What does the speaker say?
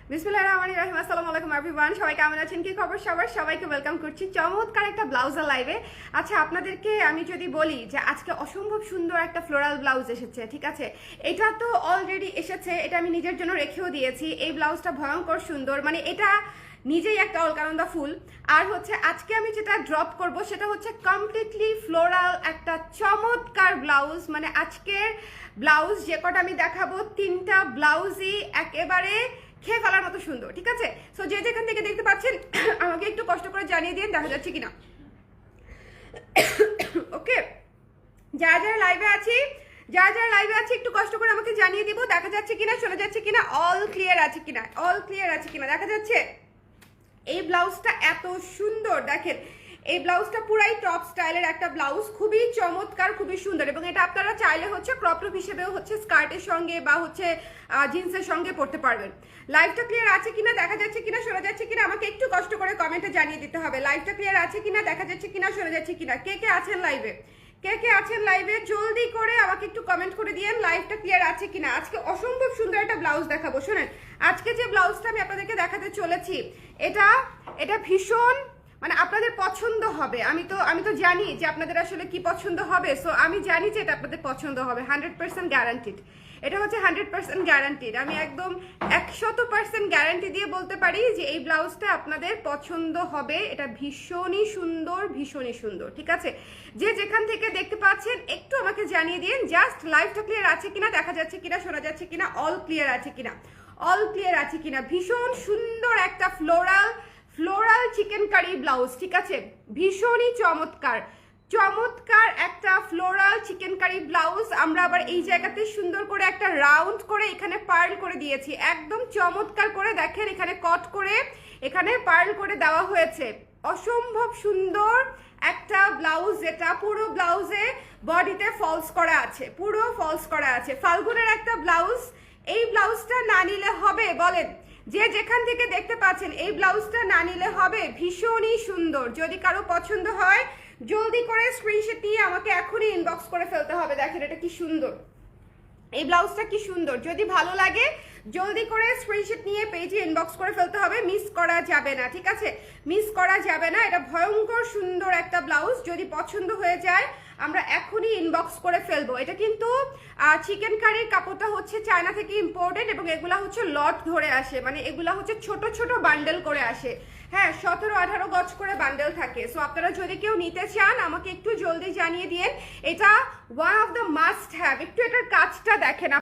বিসমিল্লাহির রহমানির রহিম। আসসালামু আলাইকুম এভরিওয়ান, সবাই কেমন আছেন, কি খবর সবার? সবাইকে ওয়েলকাম করছি চমৎকার একটা ব্লাউজের লাইভে। আচ্ছা, আপনাদেরকে আমি যদি বলি যে আজকে অসম্ভব সুন্দর একটা ফ্লোরাল ব্লাউজ এসেছে, ঠিক আছে? এটা তো অলরেডি এসেছে, এটা আমি নিজের জন্য রেখেও দিয়েছি। এই ব্লাউজটা ভয়ঙ্কর সুন্দর, মানে এটা নিজেই একটা অলকানন্দা ফুল। আর হচ্ছে আজকে আমি যেটা ড্রপ করব সেটা হচ্ছে কমপ্লিটলি ফ্লোরাল একটা চমৎকার ব্লাউজ। মানে আজকের ব্লাউজ যে কটা আমি দেখাবো, তিনটা ব্লাউজই একেবারে খেয়ে ফেলার মতো সুন্দর, ঠিক আছে? সো যে যেখান থেকে দেখতে পাচ্ছেন আমাকে একটু কষ্ট করে জানিয়ে দিন দেখা যাচ্ছে কিনা। ওকে, যারা যারা লাইভে আছি একটু কষ্ট করে আমাকে জানিয়ে দিব দেখা যাচ্ছে কিনা, শোনা যাচ্ছে কিনা, অল ক্লিয়ার আছে কিনা, দেখা যাচ্ছে। এই ব্লাউজটা এত সুন্দর, দেখেন এই ব্লাউজটা পুরাই টপ স্টাইলের একটা ব্লাউজ, খুবই চমৎকার, খুবই সুন্দর। এবং এটা আপনারা চাইলে হচ্ছে ক্রপ টপ হিসেবেও হচ্ছে স্কার্টের সঙ্গে বা হচ্ছে জিন্সের সঙ্গে পরতে পারবেন। লাইভটা ক্লিয়ার আছে কিনা, দেখা যাচ্ছে কিনা, শোনা যাচ্ছে কিনা, আমাকে একটু কষ্ট করে কমেন্টে জানিয়ে দিতে হবে। লাইভটা ক্লিয়ার আছে কিনা, দেখা যাচ্ছে কিনা, শোনা যাচ্ছে কিনা, কে কে আছেন লাইভে জলদি করে আমাকে একটু কমেন্ট করে দিয়েন লাইভটা ক্লিয়ার আছে কিনা। আজকে অসম্ভব সুন্দর একটা ব্লাউজ দেখাবো। শোনেন, আজকে যে ব্লাউজটা আমি আপনাদেরকে দেখাতে চলেছি এটা ভীষণ মানে আপনাদের পছন্দ হবে। আমি তো জানি যে আপনাদের আসলে কি পছন্দ হবে। সো আমি জানি যে এটা আপনাদের পছন্দ হবে, 100% গ্যারান্টিড। এটা হচ্ছে 100% গ্যারান্টিড। আমি একদম 100% গ্যারান্টি দিয়ে বলতে পারি যে এই ব্লাউজটা আপনাদের পছন্দ হবে। এটা ভীষণই সুন্দর, ঠিক আছে? যে যেখান থেকে দেখতে পাচ্ছেন একটু আমাকে জানিয়ে দিন জাস্ট লাইভটা ক্লিয়ার আছে কিনা, দেখা যাচ্ছে কিনা, শোনা যাচ্ছে কিনা, অল ক্লিয়ার আছে কিনা। ভীষণ সুন্দর একটা ফ্লোরাল চিকেন কারি ব্লাউজ, ঠিক আছে? ভীষণই চমৎকার একটা ফ্লোরাল চিকেন কারি ব্লাউজ। আমরা আবার এই জায়গাতে সুন্দর করে একটা রাউন্ড করে এখানে পার্ল করে দিয়েছি, একদম চমৎকার করে। দেখেন এখানে কট করে এখানে পার্ল করে দেওয়া হয়েছে। অসম্ভব সুন্দর একটা ব্লাউজ, যেটা পুরো ব্লাউজে বডিতে ফলস করা আছে, ফাল্গুনের একটা ব্লাউজ। এই ব্লাউজটা না নিলে হবে বলেন? যে যেখান থেকে দেখতে পাচ্ছেন এই ব্লাউজটা না নিলে হবে? ভীষণই সুন্দর। যদি কারো পছন্দ হয় জলদি করে স্ক্রিনশট নিয়ে আমাকে এখনই ইনবক্স করে ফেলতে হবে। দেখেন এটা কি সুন্দর, এই ব্লাউজটা কি সুন্দর। যদি ভালো লাগে জলদি করে স্ক্রিনশট নিয়ে পেজে ইনবক্স করে ফেলতে হবে, মিস করা যাবে না, ঠিক আছে? এটা ভয়ঙ্কর সুন্দর একটা ব্লাউজ। যদি পছন্দ হয়ে যায় আমরা এখনই ইনবক্স করে ফেলবো। এটা কিন্তু চিকেন কারির কাপড়টা হচ্ছে চায়না থেকে ইম্পোর্টেড এবং এগুলা হচ্ছে লট ধরে আসে, মানে এগুলা হচ্ছে ছোট বান্ডেল করে আসে। হ্যাঁ, 17-18 গজ করে বান্ডেল থাকে। সো আপনারা যদি কেউ নিতে চান আমাকে একটু জলদি জানিয়ে দিন। এটা one of the must have. একটু এটার কাজটা দেখেন।